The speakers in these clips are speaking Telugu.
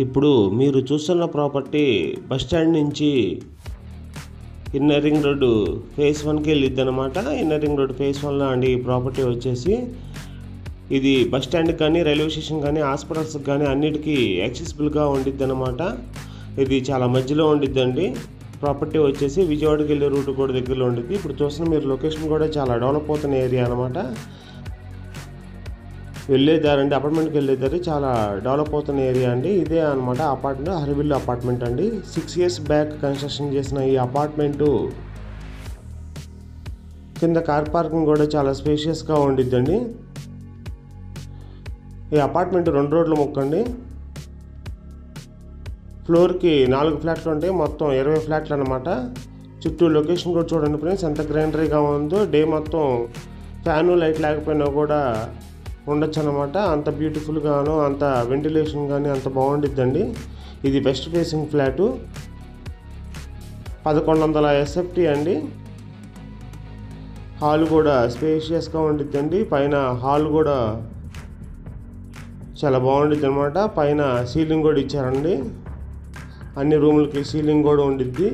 ఇప్పుడు మీరు చూస్తున్న ప్రాపర్టీ బస్ స్టాండ్ నుంచి ఇన్నర్ రింగ్ రోడ్డు ఫేజ్ 1కి వెళ్ళిద్ది అనమాట. ఇన్నర్ రింగ్ రోడ్ ఫేజ్ 1లో అండి ఈ ప్రాపర్టీ వచ్చేసి. ఇది బస్ స్టాండ్కి కానీ, రైల్వే స్టేషన్ కానీ, హాస్పిటల్స్కి కానీ అన్నిటికీ యాక్సెసిబుల్గా ఉండిద్ది అనమాట. ఇది చాలా మధ్యలో ఉండిద్దండి. ప్రాపర్టీ వచ్చేసి విజయవాడకి వెళ్ళే రూట్ కూడా దగ్గరలో ఉండిద్ది. ఇప్పుడు చూస్తున్న మీరు లొకేషన్ కూడా చాలా డెవలప్ అవుతున్న ఏరియా అనమాట. వెళ్ళేదారండి, అపార్ట్మెంట్కి వెళ్ళేదారి చాలా డెవలప్ అవుతున్న ఏరియా అండి. ఇదే అనమాట అపార్ట్మెంట్, హరివిల్లు అపార్ట్మెంట్ అండి. 6 years బ్యాక్ కన్స్ట్రక్షన్ చేసిన ఈ అపార్ట్మెంటు కింద కార్ పార్కింగ్ కూడా చాలా స్పేషియస్గా ఉండిద్దండి. ఈ అపార్ట్మెంట్ 2 రోడ్ల ముక్కండి. ఫ్లోర్కి 4 ఫ్లాట్లు ఉంటాయి, మొత్తం 20 ఫ్లాట్లు అనమాట. చుట్టూ లొకేషన్ కూడా చూడండి ఫ్రెండ్స్ ఎంత గ్రీనరీగా ఉందో. డే మొత్తం ఫ్యాను లైట్ లేకపోయినా కూడా ఉండొచ్చు అనమాట. అంత బ్యూటిఫుల్గాను, అంత వెంటిలేషన్ కానీ అంత బాగుండిద్దండి. ఇది వెస్ట్ ఫేసింగ్ ఫ్లాటు, 1100 SFT అండి. హాల్ కూడా స్పేషియస్గా ఉండిద్దండి. పైన హాల్ కూడా చాలా బాగుండిద్ది అనమాట. పైన సీలింగ్ కూడా ఇచ్చారండి, అన్ని రూములకి సీలింగ్ కూడా ఉండిద్ది.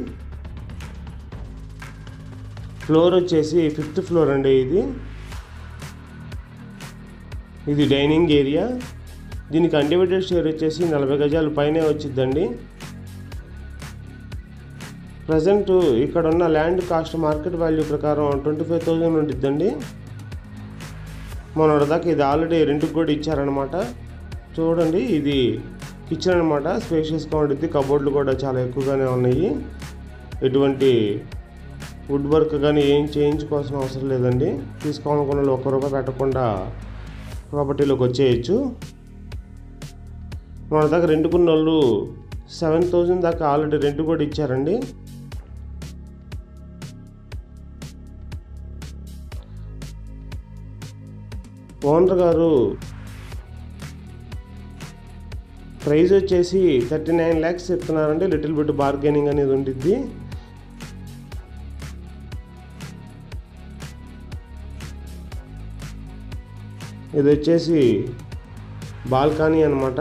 ఫ్లోర్ వచ్చేసి 5th ఫ్లోర్ అండి. ఇది డైనింగ్ ఏరియా. దీనికి అన్డివైడెడ్ షేర్ వచ్చేసి 40 గజాలు పైనే వచ్చిద్దండి. ప్రజెంట్ ఇక్కడ ఉన్న ల్యాండ్ కాస్ట్ మార్కెట్ వాల్యూ ప్రకారం 25,000 ఉండిద్దండి. మొన్నటిదాకా ఇది ఆల్రెడీ రెంట్కి కూడా ఇచ్చారనమాట. చూడండి, ఇది కిచెన్ అనమాట. స్పేషియస్గా ఉండిద్ది. కబోర్డ్లు కూడా చాలా ఎక్కువగానే ఉన్నాయి. ఎటువంటి వుడ్ వర్క్ కానీ ఏం చేయించుకోవాల్సిన అవసరం లేదండి. తీసుకోవాలనుకున్న వాళ్ళు ₹1 పెట్టకుండా ప్రాపర్టీలోకి వచ్చేయచ్చు. మన దగ్గర రెంట్కున్న వాళ్ళు 7,000 దాకా ఆల్రెడీ రెంట్ కూడా ఇచ్చారండి. ఓనర్ గారు ప్రైస్ వచ్చేసి 39 lakhs చెప్తున్నారండి. లిటిల్ బిట్ బార్గెనింగ్ అనేది ఉండిద్ది. ఇది వచ్చేసి బాల్కనీ అనమాట.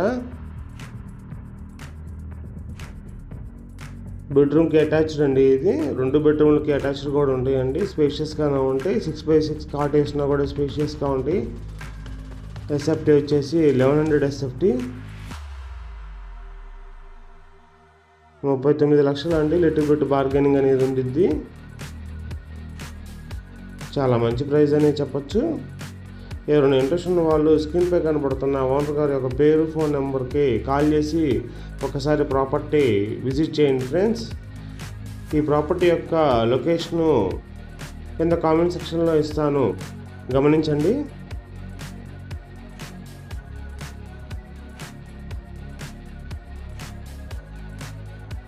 బెడ్రూమ్కి అటాచ్డ్ అండి. ఇది 2 బెడ్రూమ్లకి అటాచ్డ్ కూడా ఉంటాయండి. స్పేషియస్గానే ఉంటాయి. 6x6 కాట్ వేసినా కూడా స్పేషియస్గా ఉంటాయి. SFT వచ్చేసి 1100 SFT, 39 లక్షలు అండి. లిటిల్ బిట్ బార్గెనింగ్ అనేది ఉండిద్ది. చాలా మంచి ప్రైస్ అనే చెప్పచ్చు. ఎవరైనా ఇంట్రెస్ట్ ఉన్న వాళ్ళు స్క్రీన్పై కనబడుతున్న ఓనర్ గారి యొక్క పేరు, ఫోన్ నెంబర్కి కాల్ చేసి ఒకసారి ప్రాపర్టీ విజిట్ చేయండి ఫ్రెండ్స్. ఈ ప్రాపర్టీ యొక్క లొకేషను కింద కామెంట్ సెక్షన్లో ఇస్తాను, గమనించండి.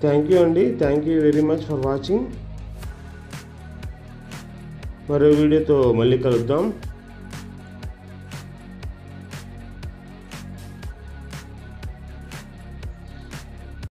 థ్యాంక్ యూ అండి. Thank you very much for watching. మరో వీడియోతో మళ్ళీ కలుద్దాం.